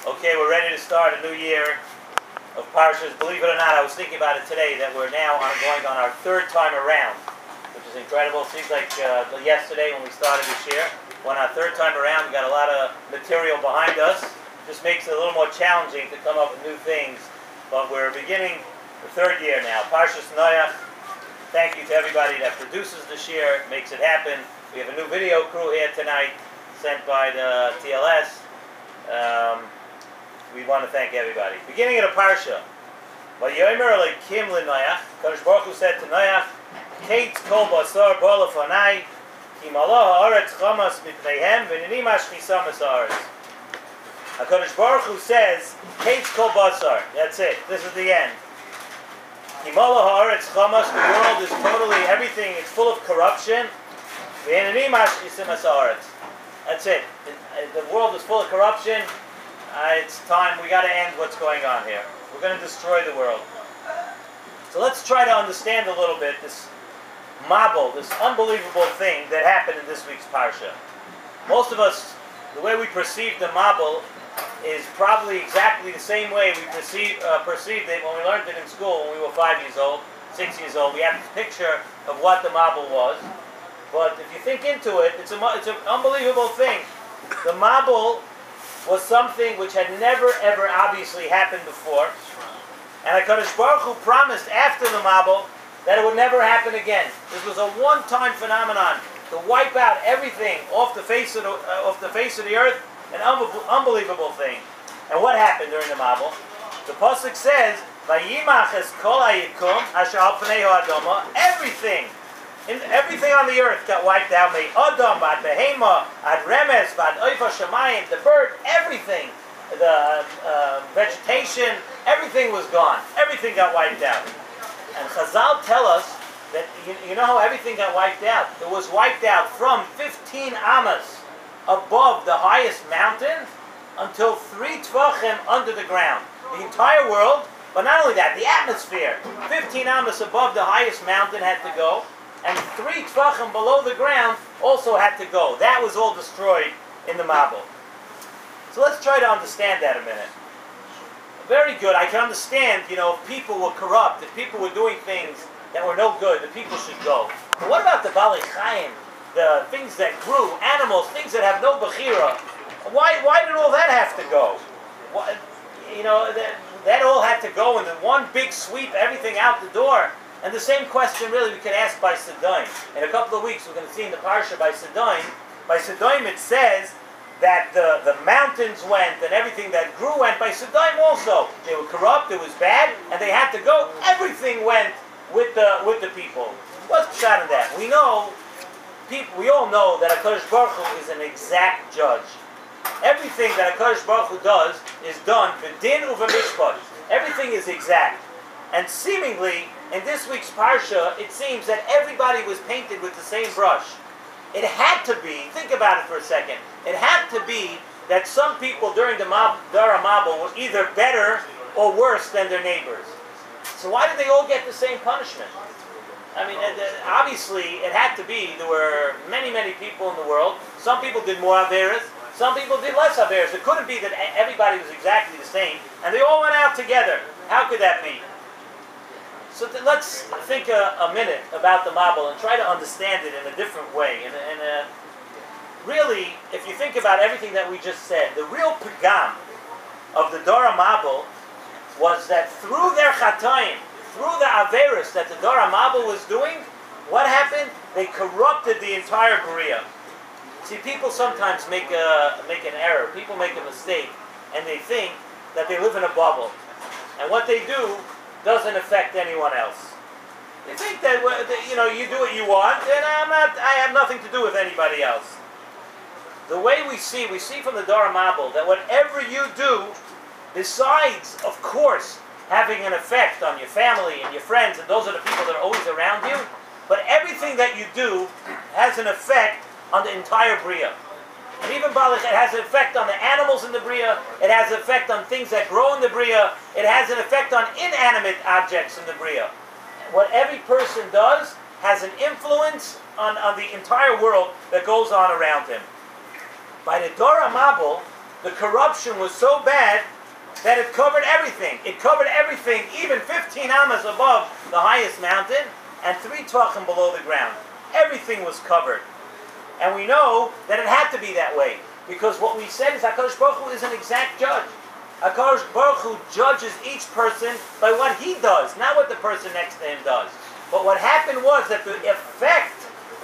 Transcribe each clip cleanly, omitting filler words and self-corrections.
Okay, we're ready to start a new year of Parshas. Believe it or not, I was thinking about it today that we're now going on our third time around, which is incredible. Seems like yesterday when we started this year. When our third time around, we got a lot of material behind us. Just makes it a little more challenging to come up with new things. But we're beginning the third year now. Parshas Noach. Thank you to everybody that produces this year, makes it happen. We have a new video crew here tonight, sent by the TLS. We want to thank everybody. Beginning of the Parsha. Vayomer Elokim leNoach. Kadosh Baruch Hu said to Noach, Kates kol basar bo lefanai, ki malo haaretz chamas mipneihem, v'nini mashchisam es haaretz. HaKadosh Baruch Hu says, Kates kol basar. That's it. This is the end. Ki malo haaretz chamas. The world is totally, everything is full of corruption. V'nini mashchisam es haaretz. That's it. The world is full of corruption. It's time. We got to end what's going on here. We're going to destroy the world. So let's try to understand a little bit this mabul, this unbelievable thing that happened in this week's parsha. Most of us, the way we perceive the mabul is probably exactly the same way we perceived it when we learned it in school when we were 5 years old, 6 years old. We have this picture of what the mabul was. But if you think into it, it's an unbelievable thing. The mabul was something which had never, ever obviously happened before. And HaKadosh Baruch Hu promised after the mabul that it would never happen again. This was a one-time phenomenon to wipe out everything off the face of the earth, an unbelievable thing. And what happened during the mabul? The pasuk says, "Vayimach es kol hayikum asher al pnei ha'adama." Everything on the earth got wiped out. May Adam, Ad Behema, Ad Remes, Ad Oifa Shemayim, the bird, everything, the vegetation, everything was gone. Everything got wiped out. And Chazal tell us that you know how everything got wiped out? It was wiped out from 15 amas above the highest mountain until 3 tvachim under the ground. The entire world, but not only that, the atmosphere. 15 amas above the highest mountain had to go. And 3 tvachim below the ground also had to go. That was all destroyed in the mabul. So let's try to understand that a minute. Very good. I can understand, if people were corrupt, if people were doing things that were no good, the people should go. But what about the Balei Chaim, the things that grew, animals, things that have no bechira? Why did all that have to go? That all had to go in one big sweep, everything out the door. And the same question really we could ask by Sidon. In a couple of weeks we're going to see in the Parsha by Sidon. By Sidon it says that the mountains went and everything that grew went. By Sidon also. They were corrupt, it was bad, and they had to go. Everything went with the people. What's the shot in that? We all know that HaKadosh Baruch Hu is an exact judge. Everything that HaKadosh Baruch Hu does is done b'din u'v'mishpat. Everything is exact. And seemingly, in this week's Parsha, it seems that everybody was painted with the same brush. It had to be, think about it for a second, it had to be that some people during the Dara Mabul were either better or worse than their neighbors. So why did they all get the same punishment? I mean, obviously, it had to be, there were many, many people in the world. Some people did more Averas, some people did less Averas. It couldn't be that everybody was exactly the same, and they all went out together. How could that be? So let's think a minute about the mabul and try to understand it in a different way. And really, if you think about everything that we just said, the real pagam of the Dora Mabul was that through their chatoim, through the averis that the Dora Mabul was doing, what happened? They corrupted the entire Bria. See, people sometimes make an error. People make a mistake, and they think that they live in a bubble. And what they do doesn't affect anyone else. They think that you do what you want, and I have nothing to do with anybody else. The way we see from the Dara Mabul that whatever you do, besides, of course, having an effect on your family and your friends, and those are the people that are always around you, but everything that you do has an effect on the entire Bria. And even it has an effect on the animals in the Bria. It has an effect on things that grow in the Bria. It has an effect on inanimate objects in the Bria. What every person does has an influence on the entire world that goes on around him. By the Dora Mabul, the corruption was so bad that it covered everything. It covered everything, even 15 amas above the highest mountain and 3 tvachim below the ground. Everything was covered. And we know that it had to be that way, because what we said is HaKadosh Baruch Hu is an exact judge. HaKadosh Baruch Hu judges each person by what he does, not what the person next to him does. But what happened was that the effect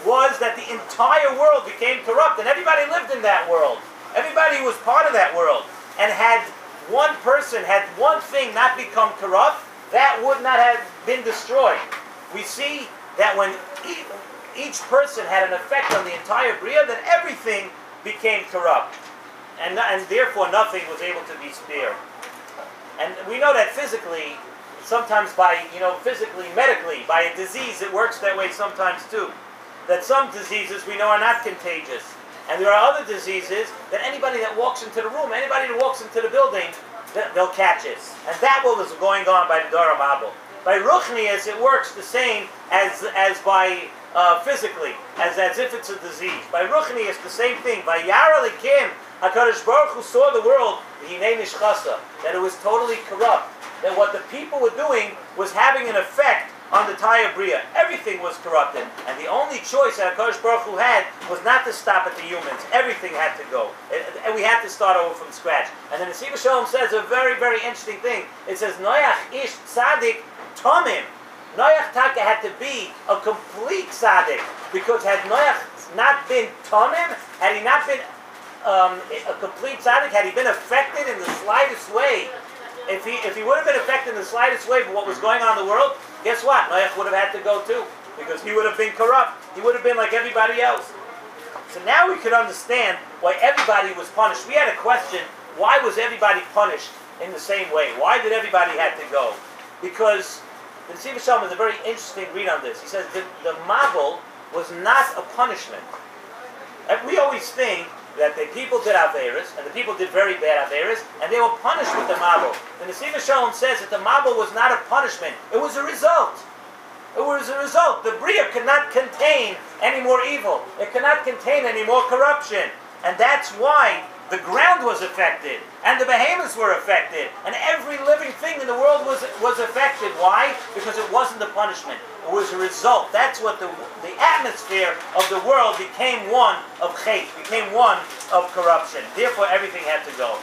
was that the entire world became corrupt, and everybody lived in that world. Everybody was part of that world. And had one person, had one thing not become corrupt, that would not have been destroyed. We see that when each person had an effect on the entire Bria, that everything became corrupt. And therefore nothing was able to be spared. And we know that physically, sometimes by, physically, medically, by a disease, it works that way sometimes too. That some diseases we know are not contagious. And there are other diseases that anybody that walks into the room, anybody that walks into the building, they'll catch it. And that what was going on by the Dor HaMabul. By Ruchnius, it works the same as by physically, as if it's a disease. By Ruchnius, the same thing. By Yara Likim, HaKadosh Baruch Hu saw the world, that it was totally corrupt. That what the people were doing was having an effect on the entire Bria. Everything was corrupted. And the only choice that HaKadosh Baruch Hu had was not to stop at the humans. Everything had to go. And we had to start over from scratch. And then the Siva Shalom says a very, very interesting thing. It says, Noach ish tzadik tomim. Noach Taka had to be a complete tzaddik. Because had Noach not been tomim, had he not been a complete tzaddik, had he been affected in the slightest way, if he would have been affected in the slightest way by what was going on in the world, guess what? Noach would have had to go too, because he would have been corrupt. He would have been like everybody else. So now we could understand why everybody was punished. We had a question, why was everybody punished in the same way? Why did everybody have to go? Because the Siva Shalom is a very interesting read on this. He says the Mabul was not a punishment. And we always think that the people did Averis, and the people did very bad Averis, and they were punished with the Mabul. The Siva Shalom says that the Mabul was not a punishment, it was a result. It was a result. The Bria could not contain any more evil. It could not contain any more corruption. And that's why the ground was affected, and the behemoths were affected, and every living thing in the world was affected. Why? Because it wasn't a punishment. It was a result. That's what the atmosphere of the world became one of hate, became one of corruption. Therefore, everything had to go.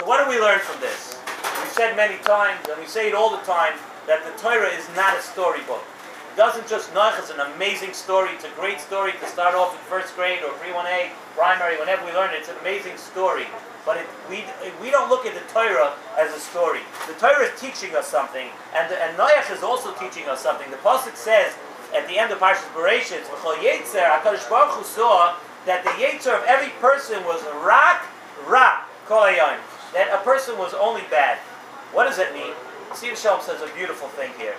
So what do we learn from this? We've said many times, and we say it all the time, that the Torah is not a storybook. It doesn't just Noach is an amazing story. It's a great story to start off in first grade or pre-1A, primary, whenever we learn it. It's an amazing story. But we don't look at the Torah as a story. The Torah is teaching us something, and Noach is also teaching us something. The Pasuk says at the end of Parshas Bereshit, V'chol Yetzer, HaKadosh Baruch Hu saw that the Yetzer of every person was rak, kol hayom. That a person was only bad. What does that mean? Siva Shalom says a beautiful thing here.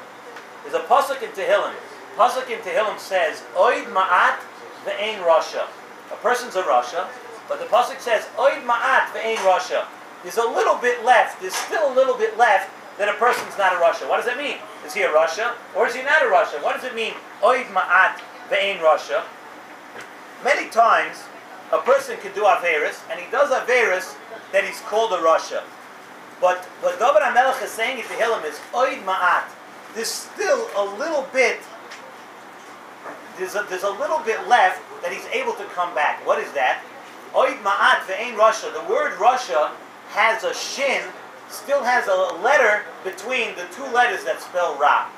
There's a pasuk in Tehillim. Pasuk in Tehillim says, Oid ma'at ve'ein rasha. A person's a rasha, but the pasuk says, Oid ma'at ve'ein rasha. There's a little bit left. There's still a little bit left that a person's not a rasha. What does that mean? Is he a rasha or is he not a rasha? What does it mean? Oid ma'at ve'ein rasha. Many times a person can do averis, and he does averis that he's called a rasha. But what David HaMelech is saying in Tehillim is Oid ma'at. There's still a little bit. There's a little bit left that he's able to come back. What is that? Oid ma'at ve'ein rasha. The word rasha has a shin, still has a letter between the two letters that spell ra.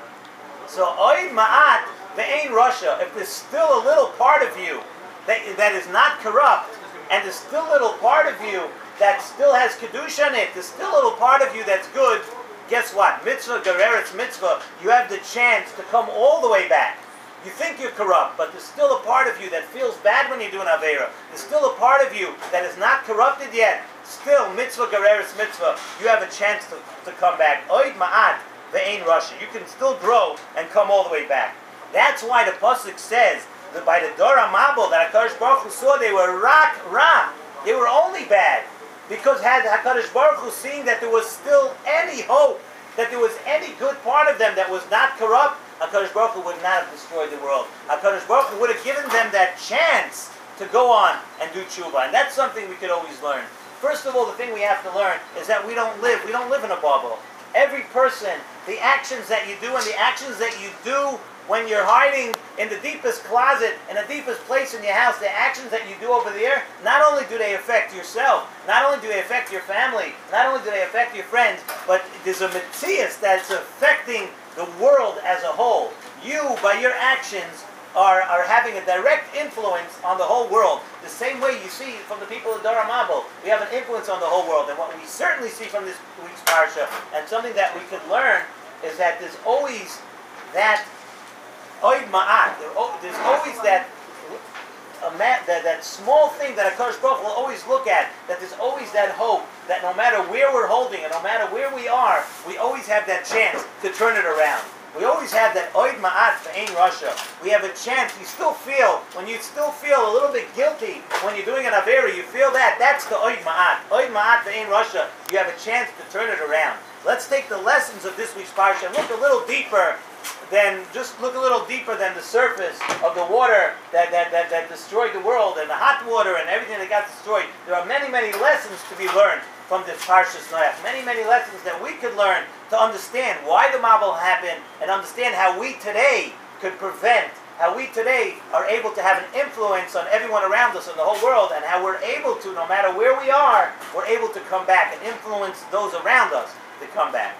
So oid ma'at ve'ein rasha. If there's still a little part of you that is not corrupt, and there's still a little part of you that still has kedusha in it, there's still a little part of you that's good, guess what? Mitzvah, gereretz mitzvah, you have the chance to come all the way back. You think you're corrupt, but there's still a part of you that feels bad when you're doing Aveira. There's still a part of you that is not corrupted yet. Still, mitzvah, gereretz mitzvah, you have a chance to come back. Oid ma'at ve'ein rasha. You can still grow and come all the way back. That's why the pasuk says that by the Dor HaMabul, that HaKadosh Baruch Hu saw they were rak, ra. They were only bad. Because had HaKadosh Baruch Hu seen that there was still any hope, that there was any good part of them that was not corrupt, HaKadosh Baruch Hu would not have destroyed the world. HaKadosh Baruch Hu would have given them that chance to go on and do tshuva. And that's something we could always learn. First of all, the thing we have to learn is that we don't live in a bubble. Every person, the actions that you do and the actions that you do when you're hiding in the deepest closet, in the deepest place in your house, the actions that you do over there, not only do they affect yourself, not only do they affect your family, not only do they affect your friends, but there's a metzias that's affecting the world as a whole. You, by your actions, are having a direct influence on the whole world. The same way you see from the people of Dor HaMabul, we have an influence on the whole world. And what we certainly see from this week's parsha, and something that we could learn, is that there's always that oid ma'at. There's always that small thing that HaKadosh Baruch Hu will always look at, that there's always that hope, that no matter where we're holding and no matter where we are, we always have that chance to turn it around. We always have that oid ma'at ve'ein rasha. We have a chance. You still feel, when you still feel a little bit guilty when you're doing an avera, you feel that. That's the oid ma'at. Oid ma'at ve'ein rasha. You have a chance to turn it around. Let's take the lessons of this week's parsha and look a little deeper than the surface of the water that destroyed the world, and the hot water and everything that got destroyed. There are many, many lessons to be learned from this Parshas Noach. Many, many lessons that we could learn to understand why the Mabul happened and understand how we today could prevent, how we today are able to have an influence on everyone around us in the whole world, and how we're able to, no matter where we are, we're able to come back and influence those around us to come back.